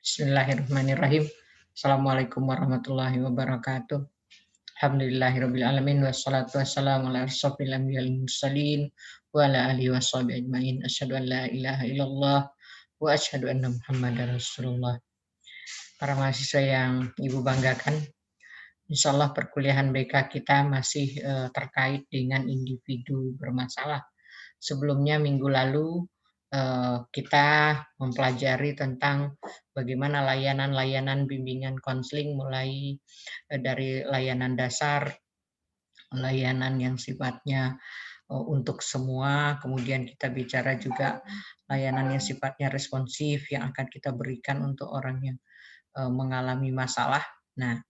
Bismillahirrahmanirrahim. Assalamualaikum warahmatullahi wabarakatuh. Alhamdulillahirabbil alamin wassalatu wassalamu ala asyrofil anbiya'il mursalin wa ala alihi washabihi ajmain. Asyhadu an la ilaha illallah wa asyhadu anna Muhammadar Rasulullah. Para mahasiswa yang Ibu banggakan, insyaallah perkuliahan BK kita masih terkait dengan individu bermasalah. Sebelumnya minggu lalu kita mempelajari tentang bagaimana layanan-layanan bimbingan konseling mulai dari layanan dasar, layanan yang sifatnya untuk semua, kemudian kita bicara juga layanan yang sifatnya responsif yang akan kita berikan untuk orang yang mengalami masalah. Nah,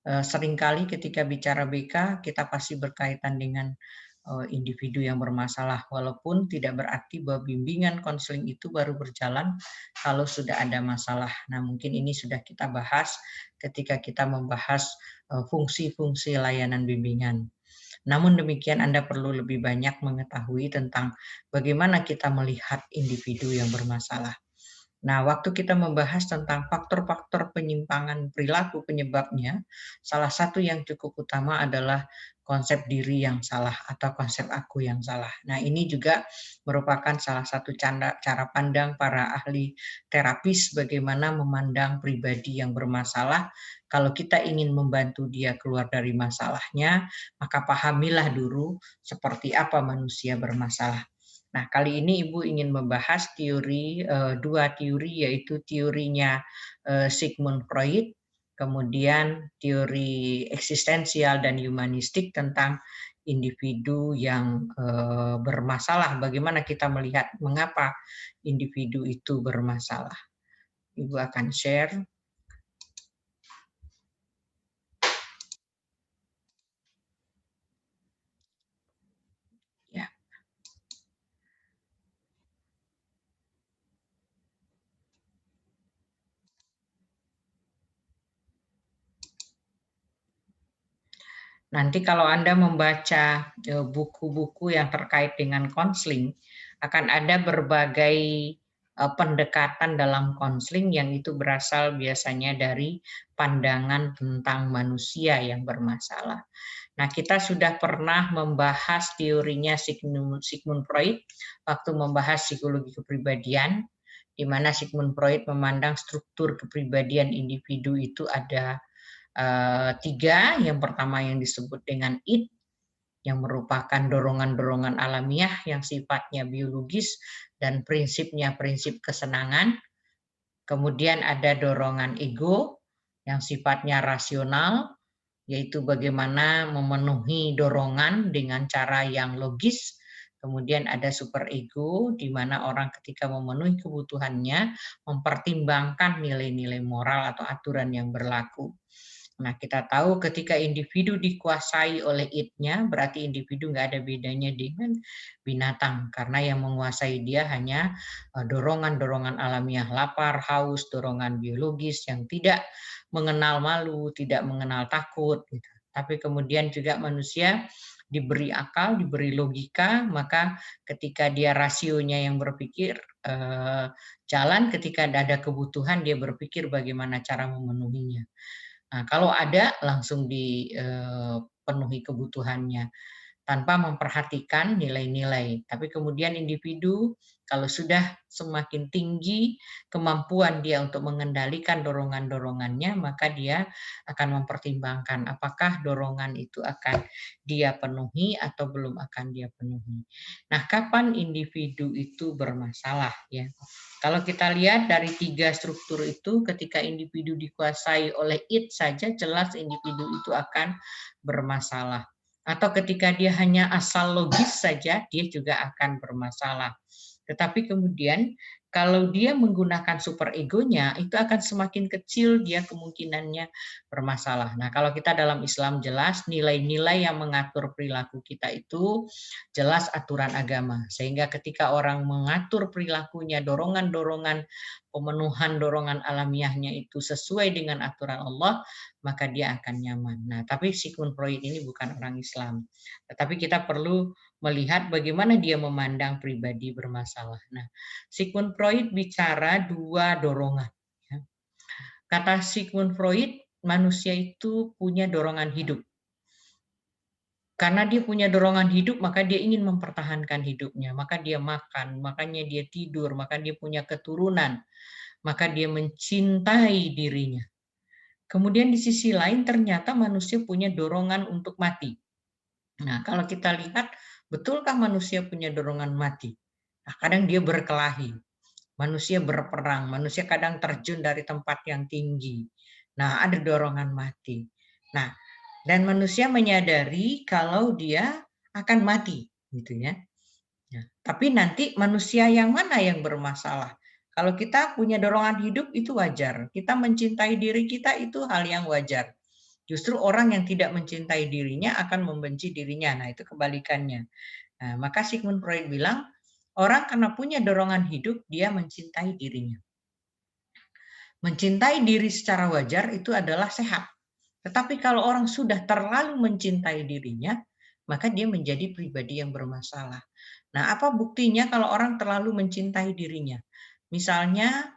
seringkali ketika bicara BK kita pasti berkaitan dengan individu yang bermasalah, walaupun tidak berarti bahwa bimbingan konseling itu baru berjalan kalau sudah ada masalah. Nah, mungkin ini sudah kita bahas ketika kita membahas fungsi-fungsi layanan bimbingan. Namun demikian Anda perlu lebih banyak mengetahui tentang bagaimana kita melihat individu yang bermasalah. Nah, waktu kita membahas tentang faktor-faktor penyimpangan perilaku penyebabnya, salah satu yang cukup utama adalah konsep diri yang salah atau konsep aku yang salah. Nah, ini juga merupakan salah satu cara pandang para ahli terapis bagaimana memandang pribadi yang bermasalah. Kalau kita ingin membantu dia keluar dari masalahnya, maka pahamilah dulu seperti apa manusia bermasalah. Nah, kali ini Ibu ingin membahas dua teori, yaitu teorinya Sigmund Freud, kemudian teori eksistensial dan humanistik tentang individu yang bermasalah. Bagaimana kita melihat mengapa individu itu bermasalah. Ibu akan share. Ya. Nanti kalau Anda membaca buku-buku yang terkait dengan konseling, akan ada berbagai pendekatan dalam konseling yang itu berasal biasanya dari pandangan tentang manusia yang bermasalah. Nah, kita sudah pernah membahas teorinya Sigmund Freud waktu membahas psikologi kepribadian, di mana Sigmund Freud memandang struktur kepribadian individu itu ada tiga. Yang pertama yang disebut dengan id, yang merupakan dorongan-dorongan alamiah yang sifatnya biologis dan prinsipnya prinsip kesenangan. Kemudian ada dorongan ego yang sifatnya rasional, yaitu bagaimana memenuhi dorongan dengan cara yang logis. Kemudian ada superego, di mana orang ketika memenuhi kebutuhannya mempertimbangkan nilai-nilai moral atau aturan yang berlaku. Nah, kita tahu ketika individu dikuasai oleh id-nya, berarti individu nggak ada bedanya dengan binatang, karena yang menguasai dia hanya dorongan-dorongan alamiah, lapar, haus, dorongan biologis yang tidak mengenal malu, tidak mengenal takut. Gitu. Tapi kemudian juga manusia diberi akal, diberi logika, maka ketika dia rasionya yang berpikir jalan, ketika ada kebutuhan dia berpikir bagaimana cara memenuhinya. Nah, kalau ada langsung dipenuhi kebutuhannya tanpa memperhatikan nilai-nilai. Tapi kemudian individu kalau sudah semakin tinggi kemampuan dia untuk mengendalikan dorongan-dorongannya, maka dia akan mempertimbangkan apakah dorongan itu akan dia penuhi atau belum akan dia penuhi. Nah, kapan individu itu bermasalah ya? Kalau kita lihat dari tiga struktur itu, ketika individu dikuasai oleh id saja, jelas individu itu akan bermasalah. Atau ketika dia hanya asal logis saja, dia juga akan bermasalah. Tetapi kemudian kalau dia menggunakan superegonya, itu akan semakin kecil dia kemungkinannya bermasalah. Nah, kalau kita dalam Islam jelas nilai-nilai yang mengatur perilaku kita itu jelas aturan agama. Sehingga ketika orang mengatur perilakunya, dorongan-dorongan pemenuhan dorongan alamiahnya itu sesuai dengan aturan Allah, maka dia akan nyaman. Nah, tapi Sigmund Freud ini bukan orang Islam. Tetapi kita perlu melihat bagaimana dia memandang pribadi bermasalah. Nah, Sigmund Freud bicara dua dorongan. Kata Sigmund Freud, manusia itu punya dorongan hidup. Karena dia punya dorongan hidup, maka dia ingin mempertahankan hidupnya. Maka dia makan, makanya dia tidur, maka dia punya keturunan, maka dia mencintai dirinya. Kemudian di sisi lain ternyata manusia punya dorongan untuk mati. Nah, kalau kita lihat, betulkah manusia punya dorongan mati? Nah, kadang dia berkelahi, manusia berperang, manusia kadang terjun dari tempat yang tinggi. Nah, ada dorongan mati. Nah, dan manusia menyadari kalau dia akan mati, gitu ya. Nah, tapi nanti manusia yang mana yang bermasalah? Kalau kita punya dorongan hidup itu wajar. Kita mencintai diri kita itu hal yang wajar. Justru orang yang tidak mencintai dirinya akan membenci dirinya. Nah, itu kebalikannya. Nah, maka Sigmund Freud bilang, orang karena punya dorongan hidup, dia mencintai dirinya. Mencintai diri secara wajar itu adalah sehat. Tetapi kalau orang sudah terlalu mencintai dirinya, maka dia menjadi pribadi yang bermasalah. Nah, apa buktinya kalau orang terlalu mencintai dirinya? Misalnya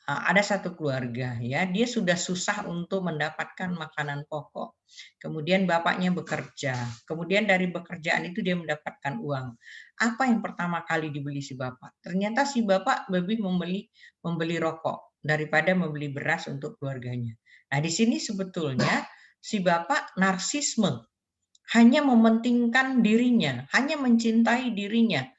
ada satu keluarga ya, dia sudah susah untuk mendapatkan makanan pokok. Kemudian bapaknya bekerja, kemudian dari pekerjaan itu dia mendapatkan uang. Apa yang pertama kali dibeli si bapak? Ternyata si bapak lebih membeli rokok daripada membeli beras untuk keluarganya. Nah, di sini sebetulnya si bapak narsisme, hanya mementingkan dirinya, hanya mencintai dirinya.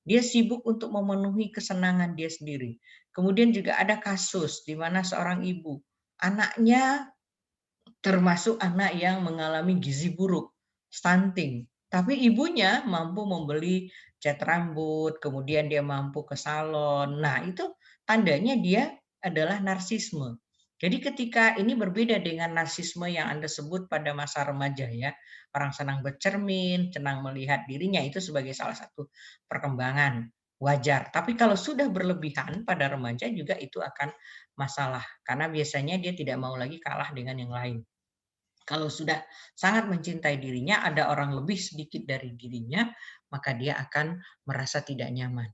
Dia sibuk untuk memenuhi kesenangan dia sendiri. Kemudian juga ada kasus di mana seorang ibu, anaknya termasuk anak yang mengalami gizi buruk, stunting. Tapi ibunya mampu membeli cat rambut, kemudian dia mampu ke salon. Nah, itu tandanya dia adalah narsisme. Jadi ketika ini berbeda dengan narsisme yang Anda sebut pada masa remaja ya. Orang senang bercermin, senang melihat dirinya, itu sebagai salah satu perkembangan. Wajar. Tapi kalau sudah berlebihan pada remaja juga itu akan masalah. Karena biasanya dia tidak mau lagi kalah dengan yang lain. Kalau sudah sangat mencintai dirinya, ada orang lebih sedikit dari dirinya, maka dia akan merasa tidak nyaman.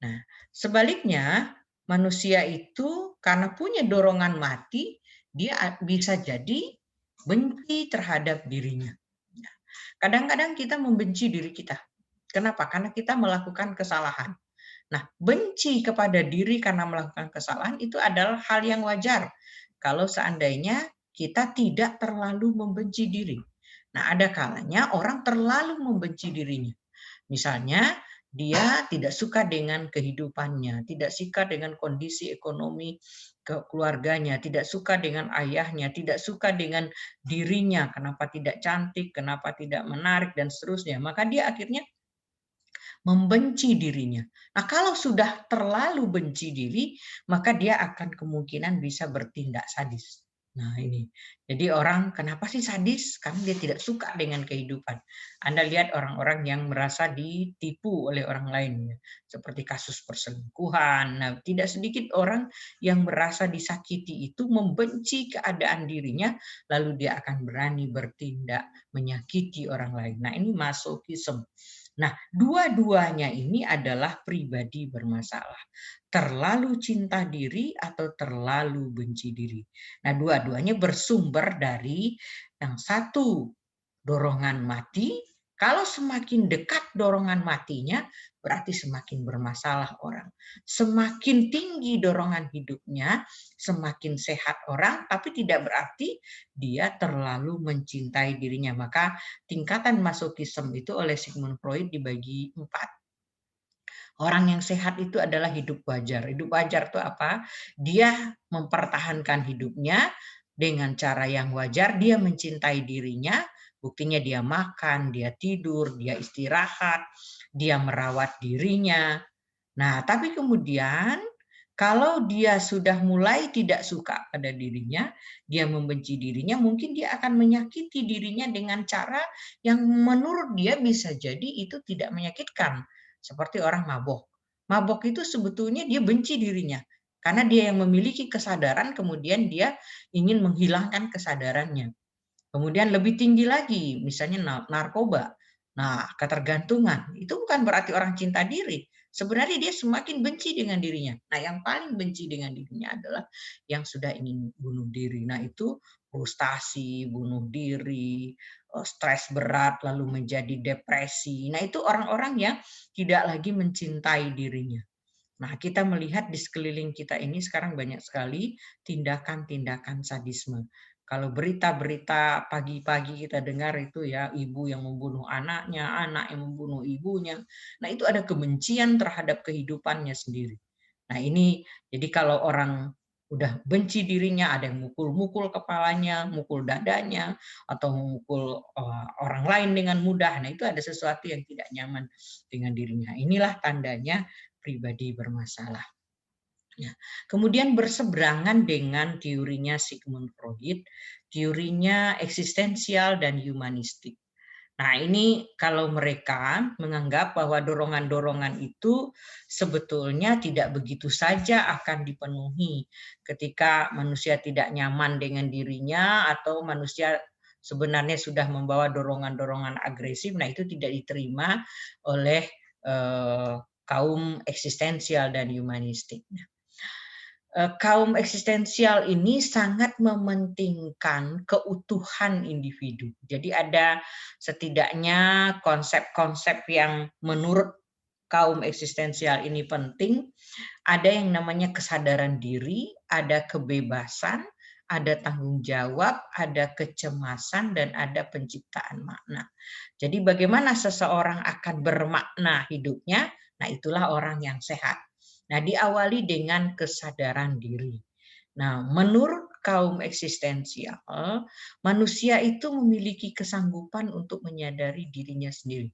Nah, sebaliknya, manusia itu karena punya dorongan mati, dia bisa jadi benci terhadap dirinya. Kadang-kadang kita membenci diri kita. Kenapa? Karena kita melakukan kesalahan. Nah, benci kepada diri karena melakukan kesalahan itu adalah hal yang wajar. Kalau seandainya kita tidak terlalu membenci diri. Nah, ada kalanya orang terlalu membenci dirinya. Misalnya, dia tidak suka dengan kehidupannya, tidak suka dengan kondisi ekonomi keluarganya, tidak suka dengan ayahnya, tidak suka dengan dirinya, kenapa tidak cantik, kenapa tidak menarik, dan seterusnya. Maka dia akhirnya membenci dirinya. Nah, kalau sudah terlalu benci diri, maka dia akan kemungkinan bisa bertindak sadis. Nah, ini. Jadi orang kenapa sih sadis? Karena dia tidak suka dengan kehidupan. Anda lihat orang-orang yang merasa ditipu oleh orang lain, ya. Seperti kasus perselingkuhan. Nah, tidak sedikit orang yang merasa disakiti itu membenci keadaan dirinya, lalu dia akan berani bertindak menyakiti orang lain. Nah, ini masokisme. Nah, dua-duanya ini adalah pribadi bermasalah. Terlalu cinta diri atau terlalu benci diri. Nah, dua-duanya bersumber dari yang satu, dorongan mati. Kalau semakin dekat dorongan matinya, berarti semakin bermasalah orang. Semakin tinggi dorongan hidupnya, semakin sehat orang, tapi tidak berarti dia terlalu mencintai dirinya. Maka tingkatan masokisme itu oleh Sigmund Freud dibagi 4. Orang yang sehat itu adalah hidup wajar. Hidup wajar itu apa? Dia mempertahankan hidupnya dengan cara yang wajar, dia mencintai dirinya, buktinya dia makan, dia tidur, dia istirahat, dia merawat dirinya. Nah, tapi kemudian kalau dia sudah mulai tidak suka pada dirinya, dia membenci dirinya, mungkin dia akan menyakiti dirinya dengan cara yang menurut dia bisa jadi itu tidak menyakitkan. Seperti orang mabok. Mabok itu sebetulnya dia benci dirinya. Karena dia yang memiliki kesadaran, kemudian dia ingin menghilangkan kesadarannya. Kemudian lebih tinggi lagi, misalnya narkoba. Nah, ketergantungan. Itu bukan berarti orang cinta diri, sebenarnya dia semakin benci dengan dirinya. Nah, yang paling benci dengan dirinya adalah yang sudah ingin bunuh diri. Nah, itu frustasi, bunuh diri, stres berat, lalu menjadi depresi. Nah, itu orang-orang yang tidak lagi mencintai dirinya. Nah, kita melihat di sekeliling kita ini sekarang banyak sekali tindakan-tindakan sadisme. Kalau berita-berita pagi-pagi kita dengar itu ya, ibu yang membunuh anaknya, anak yang membunuh ibunya. Nah, itu ada kebencian terhadap kehidupannya sendiri. Nah, ini jadi kalau orang udah benci dirinya, ada yang mukul-mukul kepalanya, mukul dadanya, atau memukul orang lain dengan mudah. Nah, itu ada sesuatu yang tidak nyaman dengan dirinya. Inilah tandanya pribadi bermasalah. Ya. Kemudian berseberangan dengan teorinya Sigmund Freud, teorinya eksistensial dan humanistik. Nah, ini kalau mereka menganggap bahwa dorongan-dorongan itu sebetulnya tidak begitu saja akan dipenuhi ketika manusia tidak nyaman dengan dirinya atau manusia sebenarnya sudah membawa dorongan-dorongan agresif. Nah, itu tidak diterima oleh kaum eksistensial dan humanistik. Kaum eksistensial ini sangat mementingkan keutuhan individu. Jadi ada setidaknya konsep-konsep yang menurut kaum eksistensial ini penting. Ada yang namanya kesadaran diri, ada kebebasan, ada tanggung jawab, ada kecemasan, dan ada penciptaan makna. Jadi bagaimana seseorang akan bermakna hidupnya? Nah, itulah orang yang sehat. Nah, diawali dengan kesadaran diri. Nah, menurut kaum eksistensial, manusia itu memiliki kesanggupan untuk menyadari dirinya sendiri.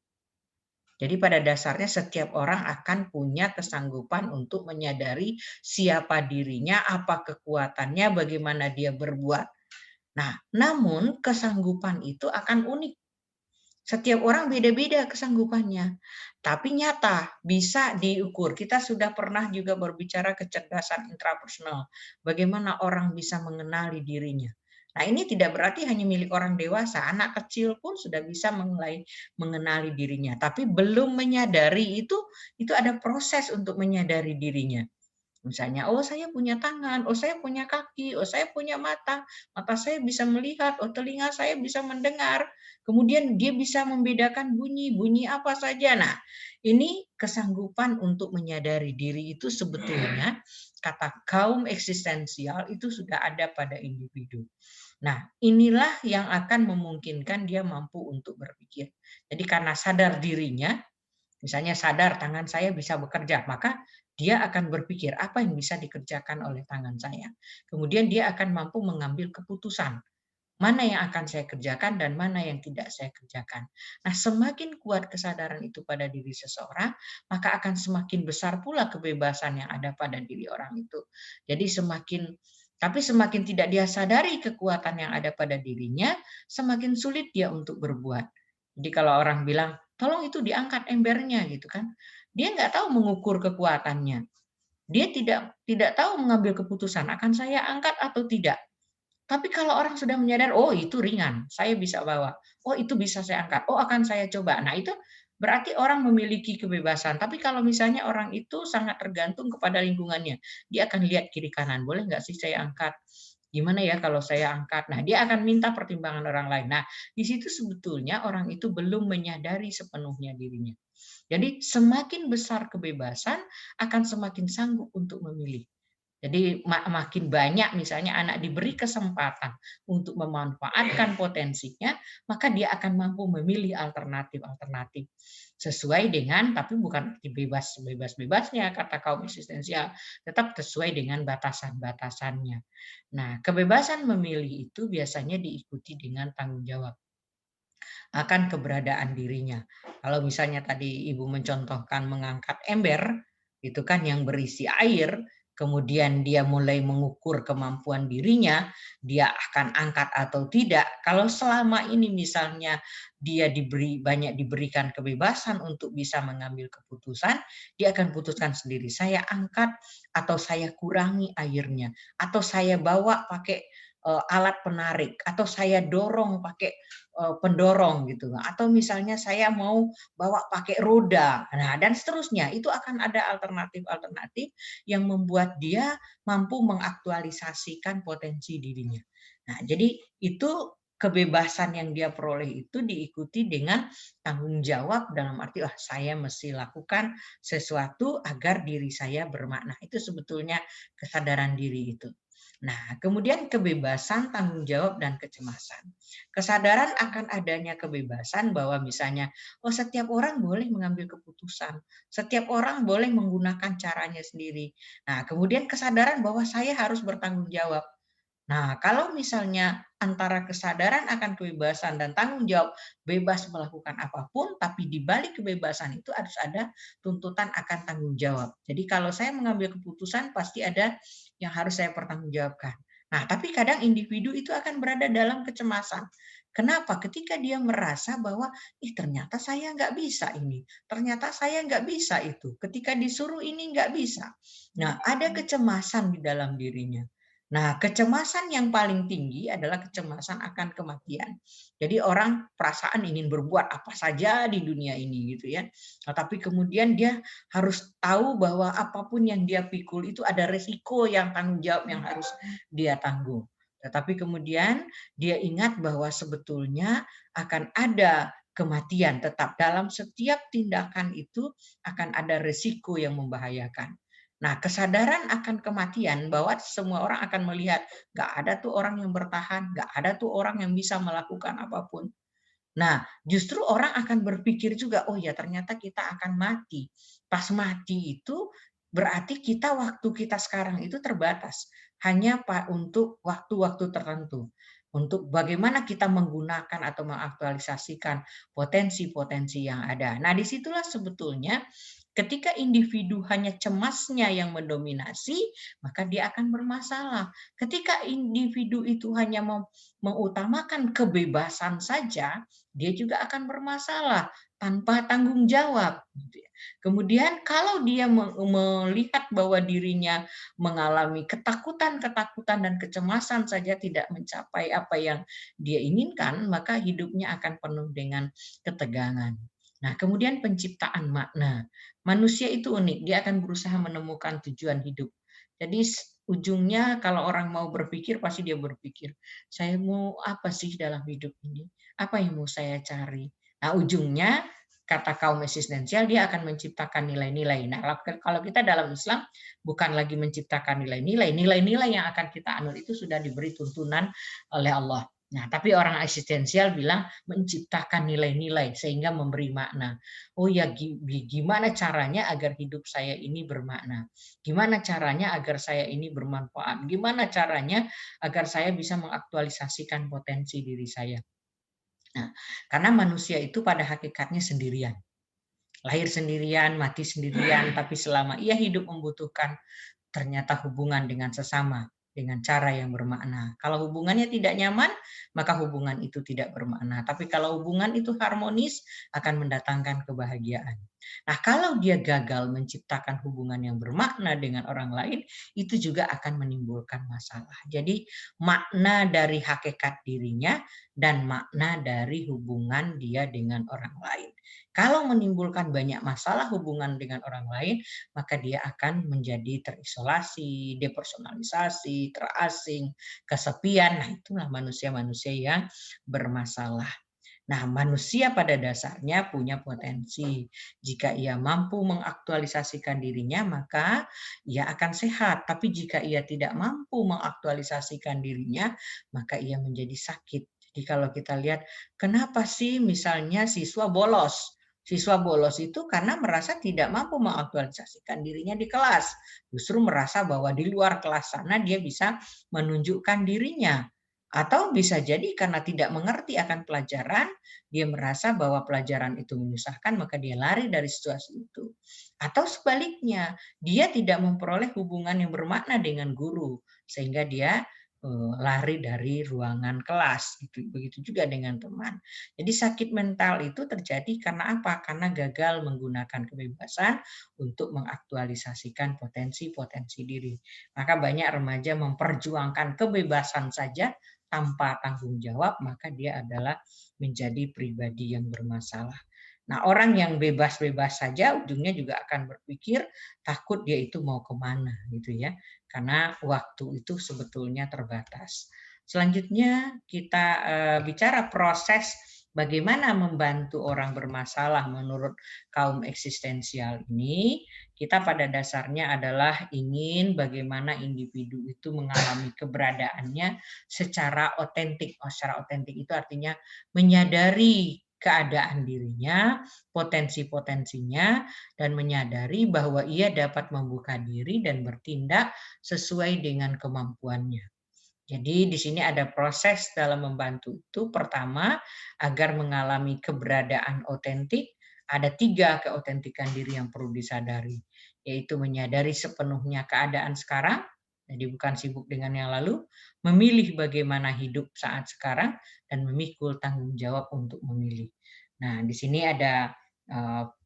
Jadi pada dasarnya setiap orang akan punya kesanggupan untuk menyadari siapa dirinya, apa kekuatannya, bagaimana dia berbuat. Nah, namun kesanggupan itu akan unik. Setiap orang beda-beda kesanggupannya, tapi nyata bisa diukur. Kita sudah pernah juga berbicara kecerdasan intrapersonal, bagaimana orang bisa mengenali dirinya. Nah, ini tidak berarti hanya milik orang dewasa, anak kecil pun sudah bisa mulai mengenali dirinya, tapi belum menyadari itu ada proses untuk menyadari dirinya. Misalnya, oh saya punya tangan, oh saya punya kaki, oh saya punya mata, mata saya bisa melihat, oh telinga saya bisa mendengar. Kemudian dia bisa membedakan bunyi apa saja. Nah, ini kesanggupan untuk menyadari diri itu sebetulnya kata kaum eksistensial itu sudah ada pada individu. Nah, inilah yang akan memungkinkan dia mampu untuk berpikir. Jadi karena sadar dirinya, misalnya sadar tangan saya bisa bekerja, maka dia akan berpikir apa yang bisa dikerjakan oleh tangan saya. Kemudian dia akan mampu mengambil keputusan. Mana yang akan saya kerjakan dan mana yang tidak saya kerjakan. Nah, semakin kuat kesadaran itu pada diri seseorang, maka akan semakin besar pula kebebasan yang ada pada diri orang itu. Jadi semakin tidak dia sadari kekuatan yang ada pada dirinya, semakin sulit dia untuk berbuat. Jadi kalau orang bilang, tolong itu diangkat embernya gitu kan. Dia nggak tahu mengukur kekuatannya. Dia tidak tahu mengambil keputusan, akan saya angkat atau tidak. Tapi kalau orang sudah menyadari, oh itu ringan, saya bisa bawa. Oh itu bisa saya angkat. Oh akan saya coba. Nah itu berarti orang memiliki kebebasan. Tapi kalau misalnya orang itu sangat tergantung kepada lingkungannya, dia akan lihat kiri kanan. Boleh nggak sih saya angkat? Gimana ya kalau saya angkat? Nah dia akan minta pertimbangan orang lain. Nah di situ sebetulnya orang itu belum menyadari sepenuhnya dirinya. Jadi semakin besar kebebasan akan semakin sanggup untuk memilih. Jadi makin banyak misalnya anak diberi kesempatan untuk memanfaatkan potensinya, maka dia akan mampu memilih alternatif-alternatif sesuai dengan, tapi bukan bebas-bebasnya kata kaum eksistensial, tetap sesuai dengan batasan-batasannya. Nah, kebebasan memilih itu biasanya diikuti dengan tanggung jawab akan keberadaan dirinya. Kalau misalnya tadi Ibu mencontohkan mengangkat ember, itu kan yang berisi air, kemudian dia mulai mengukur kemampuan dirinya, dia akan angkat atau tidak. Kalau selama ini misalnya dia banyak diberikan kebebasan untuk bisa mengambil keputusan, dia akan putuskan sendiri, saya angkat atau saya kurangi airnya, atau saya bawa pakai alat penarik, atau saya dorong pakai pendorong gitu, atau misalnya saya mau bawa pakai roda, nah dan seterusnya. Itu akan ada alternatif-alternatif yang membuat dia mampu mengaktualisasikan potensi dirinya. Nah, jadi itu kebebasan yang dia peroleh itu diikuti dengan tanggung jawab dalam arti, wah saya mesti lakukan sesuatu agar diri saya bermakna. Itu sebetulnya kesadaran diri itu. Nah, kemudian kebebasan, tanggung jawab, dan kecemasan. Kesadaran akan adanya kebebasan bahwa misalnya, oh setiap orang boleh mengambil keputusan, setiap orang boleh menggunakan caranya sendiri. Nah, kemudian kesadaran bahwa saya harus bertanggung jawab. Nah, kalau misalnya antara kesadaran akan kebebasan dan tanggung jawab bebas melakukan apapun, tapi di balik kebebasan itu harus ada tuntutan akan tanggung jawab. Jadi kalau saya mengambil keputusan pasti ada yang harus saya pertanggungjawabkan. Nah, tapi kadang individu itu akan berada dalam kecemasan. Kenapa? Ketika dia merasa bahwa, ternyata saya nggak bisa ini, ternyata saya nggak bisa itu. Ketika disuruh ini nggak bisa. Nah, ada kecemasan di dalam dirinya. Nah, kecemasan yang paling tinggi adalah kecemasan akan kematian. Jadi orang perasaan ingin berbuat apa saja di dunia ini gitu ya. Nah, tapi kemudian dia harus tahu bahwa apapun yang dia pikul itu ada resiko yang tanggung jawab yang harus dia tanggung. Tetapi kemudian dia ingat bahwa sebetulnya akan ada kematian, tetap dalam setiap tindakan itu akan ada resiko yang membahayakan. Nah, kesadaran akan kematian bahwa semua orang akan melihat, nggak ada tuh orang yang bertahan, nggak ada tuh orang yang bisa melakukan apapun. Nah, justru orang akan berpikir juga, oh ya ternyata kita akan mati. Pas mati itu berarti waktu kita sekarang itu terbatas. Hanya untuk waktu-waktu tertentu. Untuk bagaimana kita menggunakan atau mengaktualisasikan potensi-potensi yang ada. Nah, disitulah sebetulnya ketika individu hanya cemasnya yang mendominasi, maka dia akan bermasalah. Ketika individu itu hanya mengutamakan kebebasan saja, dia juga akan bermasalah tanpa tanggung jawab. Kemudian kalau dia melihat bahwa dirinya mengalami ketakutan-ketakutan dan kecemasan saja tidak mencapai apa yang dia inginkan, maka hidupnya akan penuh dengan ketegangan. Nah, kemudian penciptaan makna. Manusia itu unik, dia akan berusaha menemukan tujuan hidup. Jadi ujungnya kalau orang mau berpikir, pasti dia berpikir, saya mau apa sih dalam hidup ini? Apa yang mau saya cari? Nah, ujungnya kata kaum eksistensial, dia akan menciptakan nilai-nilai. Nah, kalau kita dalam Islam bukan lagi menciptakan nilai-nilai, nilai-nilai yang akan kita anut itu sudah diberi tuntunan oleh Allah. Nah, tapi orang eksistensial bilang menciptakan nilai-nilai sehingga memberi makna. Oh ya, gimana caranya agar hidup saya ini bermakna? Gimana caranya agar saya ini bermanfaat? Gimana caranya agar saya bisa mengaktualisasikan potensi diri saya? Nah, karena manusia itu pada hakikatnya sendirian. Lahir sendirian, mati sendirian, tapi selama ia hidup membutuhkan ternyata hubungan dengan sesama dengan cara yang bermakna. Kalau hubungannya tidak nyaman, maka hubungan itu tidak bermakna. Tapi kalau hubungan itu harmonis, akan mendatangkan kebahagiaan. Nah, kalau dia gagal menciptakan hubungan yang bermakna dengan orang lain, itu juga akan menimbulkan masalah. Jadi, makna dari hakikat dirinya dan makna dari hubungan dia dengan orang lain. Kalau menimbulkan banyak masalah hubungan dengan orang lain, maka dia akan menjadi terisolasi, depersonalisasi, terasing, kesepian. Nah, itulah manusia-manusia yang bermasalah. Nah, manusia pada dasarnya punya potensi. Jika ia mampu mengaktualisasikan dirinya, maka ia akan sehat. Tapi jika ia tidak mampu mengaktualisasikan dirinya, maka ia menjadi sakit. Jadi kalau kita lihat, kenapa sih misalnya siswa bolos? Siswa bolos itu karena merasa tidak mampu mengaktualisasikan dirinya di kelas. Justru merasa bahwa di luar kelas sana dia bisa menunjukkan dirinya. Atau bisa jadi karena tidak mengerti akan pelajaran, dia merasa bahwa pelajaran itu menyusahkan, maka dia lari dari situasi itu. Atau sebaliknya, dia tidak memperoleh hubungan yang bermakna dengan guru, sehingga dia lari dari ruangan kelas. Begitu juga dengan teman. Jadi sakit mental itu terjadi karena apa? Karena gagal menggunakan kebebasan untuk mengaktualisasikan potensi-potensi diri. Maka banyak remaja memperjuangkan kebebasan saja tanpa tanggung jawab, maka dia adalah menjadi pribadi yang bermasalah. Nah, orang yang bebas-bebas saja ujungnya juga akan berpikir takut dia itu mau kemana gitu ya, karena waktu itu sebetulnya terbatas. Selanjutnya kita bicara proses bagaimana membantu orang bermasalah menurut kaum eksistensial ini. Kita pada dasarnya adalah ingin bagaimana individu itu mengalami keberadaannya secara otentik. Secara otentik itu artinya menyadari keadaan dirinya, potensi-potensinya, dan menyadari bahwa ia dapat membuka diri dan bertindak sesuai dengan kemampuannya. Jadi di sini ada proses dalam membantu itu. Pertama, agar mengalami keberadaan otentik, ada 3 keotentikan diri yang perlu disadari, yaitu menyadari sepenuhnya keadaan sekarang, jadi bukan sibuk dengan yang lalu, memilih bagaimana hidup saat sekarang, dan memikul tanggung jawab untuk memilih. Nah, di sini ada 3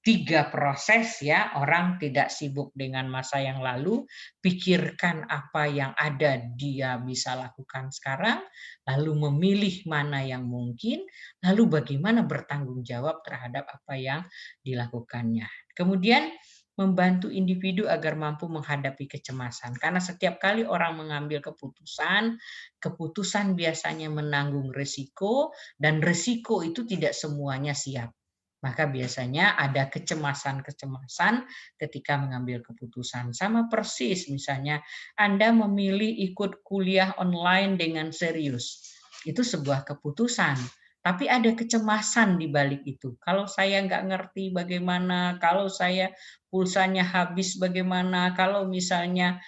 proses ya, orang tidak sibuk dengan masa yang lalu, pikirkan apa yang ada dia bisa lakukan sekarang, lalu memilih mana yang mungkin, lalu bagaimana bertanggung jawab terhadap apa yang dilakukannya. Kemudian membantu individu agar mampu menghadapi kecemasan. Karena setiap kali orang mengambil keputusan, keputusan biasanya menanggung risiko, dan risiko itu tidak semuanya siap. Maka biasanya ada kecemasan-kecemasan ketika mengambil keputusan. Sama persis misalnya Anda memilih ikut kuliah online dengan serius. Itu sebuah keputusan. Tapi ada kecemasan di balik itu. Kalau saya nggak ngerti bagaimana, kalau saya pulsanya habis bagaimana, kalau misalnya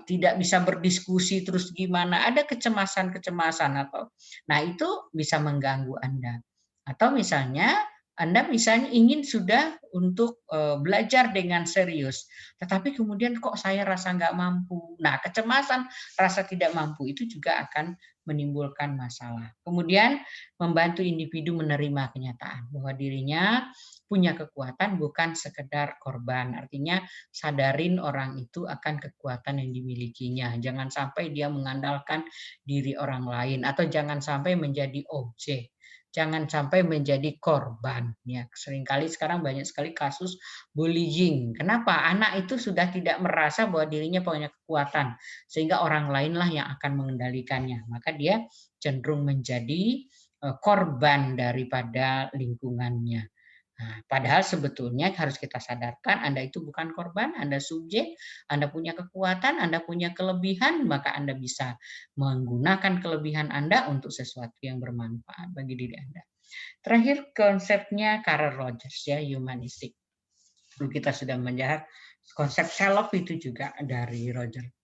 tidak bisa berdiskusi terus gimana, ada kecemasan-kecemasan atau, nah itu bisa mengganggu Anda. Atau misalnya Anda misalnya ingin sudah untuk belajar dengan serius, tetapi kemudian kok saya rasa nggak mampu. Nah, kecemasan, rasa tidak mampu itu juga akan menimbulkan masalah. Kemudian membantu individu menerima kenyataan bahwa dirinya punya kekuatan, bukan sekedar korban. Artinya sadarin orang itu akan kekuatan yang dimilikinya. Jangan sampai dia mengandalkan diri orang lain, atau jangan sampai menjadi objek. Jangan sampai menjadi korban. Ya, seringkali sekarang banyak sekali kasus bullying. Kenapa? Anak itu sudah tidak merasa bahwa dirinya punya kekuatan, sehingga orang lainlah yang akan mengendalikannya. Maka dia cenderung menjadi korban daripada lingkungannya. Nah, padahal sebetulnya harus kita sadarkan Anda itu bukan korban, Anda subjek, Anda punya kekuatan, Anda punya kelebihan, maka Anda bisa menggunakan kelebihan Anda untuk sesuatu yang bermanfaat bagi diri Anda. Terakhir konsepnya Carl Rogers ya, humanistik. Dulu kita sudah menjahit konsep self itu juga dari Rogers.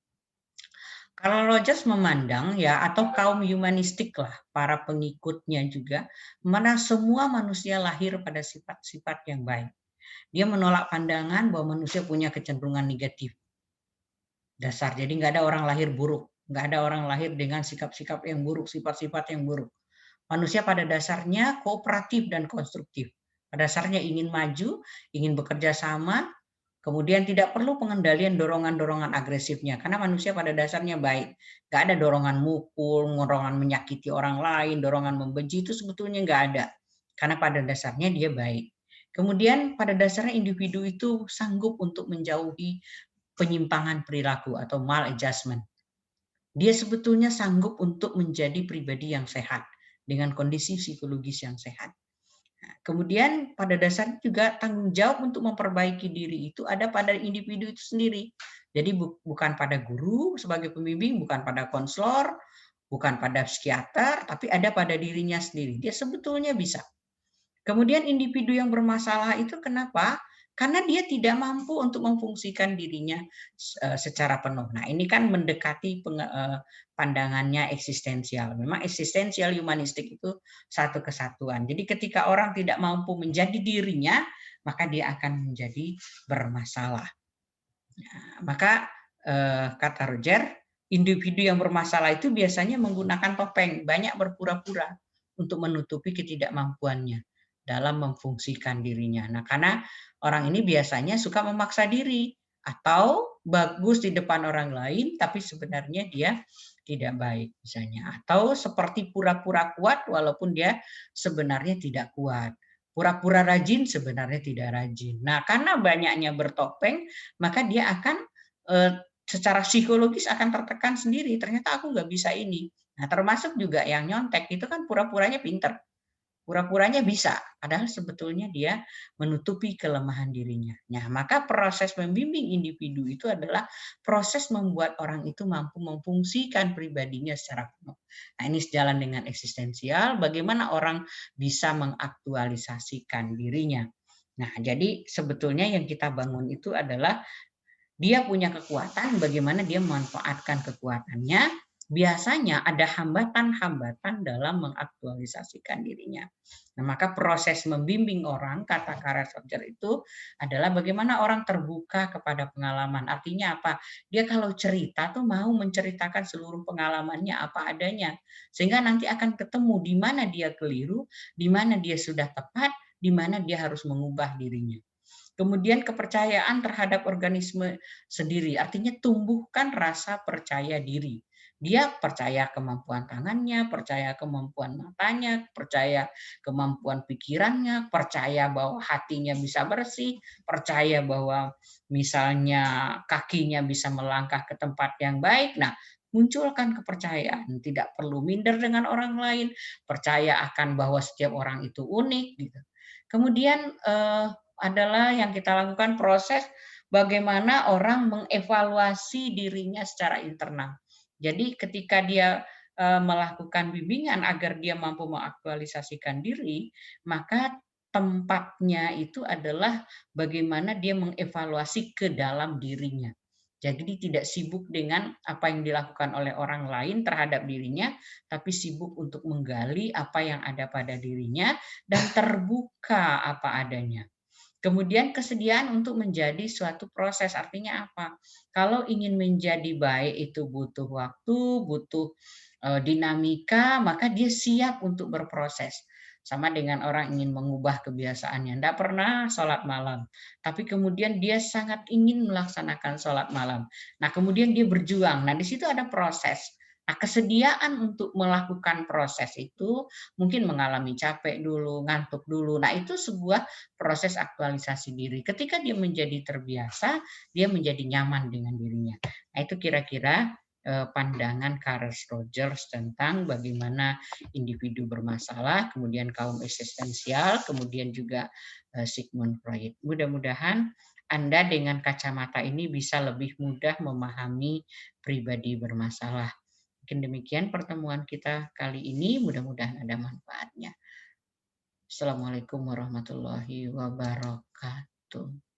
Carl Rogers memandang ya, atau kaum humanistik lah, para pengikutnya juga, mana semua manusia lahir pada sifat-sifat yang baik. Dia menolak pandangan bahwa manusia punya kecenderungan negatif. Dasar, jadi nggak ada orang lahir buruk. Nggak ada orang lahir dengan sikap-sikap yang buruk, sifat-sifat yang buruk. Manusia pada dasarnya kooperatif dan konstruktif. Pada dasarnya ingin maju, ingin bekerja sama, kemudian tidak perlu pengendalian dorongan-dorongan agresifnya, karena manusia pada dasarnya baik. Nggak ada dorongan mukul, dorongan menyakiti orang lain, dorongan membenci, itu sebetulnya nggak ada. Karena pada dasarnya dia baik. Kemudian pada dasarnya individu itu sanggup untuk menjauhi penyimpangan perilaku atau maladjustment. Dia sebetulnya sanggup untuk menjadi pribadi yang sehat dengan kondisi psikologis yang sehat. Kemudian pada dasarnya juga tanggung jawab untuk memperbaiki diri itu ada pada individu itu sendiri. Jadi bukan pada guru sebagai pembimbing, bukan pada konselor, bukan pada psikiater, tapi ada pada dirinya sendiri. Dia sebetulnya bisa. Kemudian individu yang bermasalah itu kenapa? Karena dia tidak mampu untuk memfungsikan dirinya secara penuh. Nah, ini kan mendekati pandangannya eksistensial. Memang eksistensial humanistik itu satu kesatuan. Jadi ketika orang tidak mampu menjadi dirinya, maka dia akan menjadi bermasalah. Nah, maka kata Roger, individu yang bermasalah itu biasanya menggunakan topeng, banyak berpura-pura untuk menutupi ketidakmampuannya dalam memfungsikan dirinya. Nah, karena orang ini biasanya suka memaksa diri atau bagus di depan orang lain, tapi sebenarnya dia tidak baik misalnya. Atau seperti pura-pura kuat walaupun dia sebenarnya tidak kuat. Pura-pura rajin sebenarnya tidak rajin. Nah, karena banyaknya bertopeng, maka dia akan secara psikologis akan tertekan sendiri. Ternyata aku nggak bisa ini. Nah, termasuk juga yang nyontek itu kan pura-puranya pinter. Pura-puranya bisa, padahal sebetulnya dia menutupi kelemahan dirinya. Nah, maka proses membimbing individu itu adalah proses membuat orang itu mampu memfungsikan pribadinya secara penuh. Nah, ini sejalan dengan eksistensial, bagaimana orang bisa mengaktualisasikan dirinya. Nah, jadi sebetulnya yang kita bangun itu adalah dia punya kekuatan, bagaimana dia memanfaatkan kekuatannya. Biasanya ada hambatan-hambatan dalam mengaktualisasikan dirinya. Nah, maka proses membimbing orang, kata Kara Roger itu adalah bagaimana orang terbuka kepada pengalaman. Artinya apa? Dia kalau cerita tuh mau menceritakan seluruh pengalamannya apa adanya. Sehingga nanti akan ketemu di mana dia keliru, di mana dia sudah tepat, di mana dia harus mengubah dirinya. Kemudian kepercayaan terhadap organisme sendiri, artinya tumbuhkan rasa percaya diri. Dia percaya kemampuan tangannya, percaya kemampuan matanya, percaya kemampuan pikirannya, percaya bahwa hatinya bisa bersih, percaya bahwa misalnya kakinya bisa melangkah ke tempat yang baik. Nah, munculkan kepercayaan, tidak perlu minder dengan orang lain, percaya akan bahwa setiap orang itu unik gitu. Kemudian adalah yang kita lakukan proses bagaimana orang mengevaluasi dirinya secara internal. Jadi ketika dia melakukan bimbingan agar dia mampu mengaktualisasikan diri, maka tempatnya itu adalah bagaimana dia mengevaluasi ke dalam dirinya. Jadi tidak sibuk dengan apa yang dilakukan oleh orang lain terhadap dirinya, tapi sibuk untuk menggali apa yang ada pada dirinya dan terbuka apa adanya. Kemudian kesediaan untuk menjadi suatu proses, artinya apa? Kalau ingin menjadi baik itu butuh waktu, butuh dinamika, maka dia siap untuk berproses. Sama dengan orang ingin mengubah kebiasaannya, tidak pernah sholat malam, tapi kemudian dia sangat ingin melaksanakan sholat malam. Nah, kemudian dia berjuang. Nah, di situ ada proses. Nah, kesediaan untuk melakukan proses itu mungkin mengalami capek dulu, ngantuk dulu. Nah, itu sebuah proses aktualisasi diri. Ketika dia menjadi terbiasa, dia menjadi nyaman dengan dirinya. Nah, itu kira-kira pandangan Carl Rogers tentang bagaimana individu bermasalah, kemudian kaum eksistensial, kemudian juga Sigmund Freud. Mudah-mudahan Anda dengan kacamata ini bisa lebih mudah memahami pribadi bermasalah. Mungkin demikian pertemuan kita kali ini, mudah-mudahan ada manfaatnya. Assalamualaikum warahmatullahi wabarakatuh.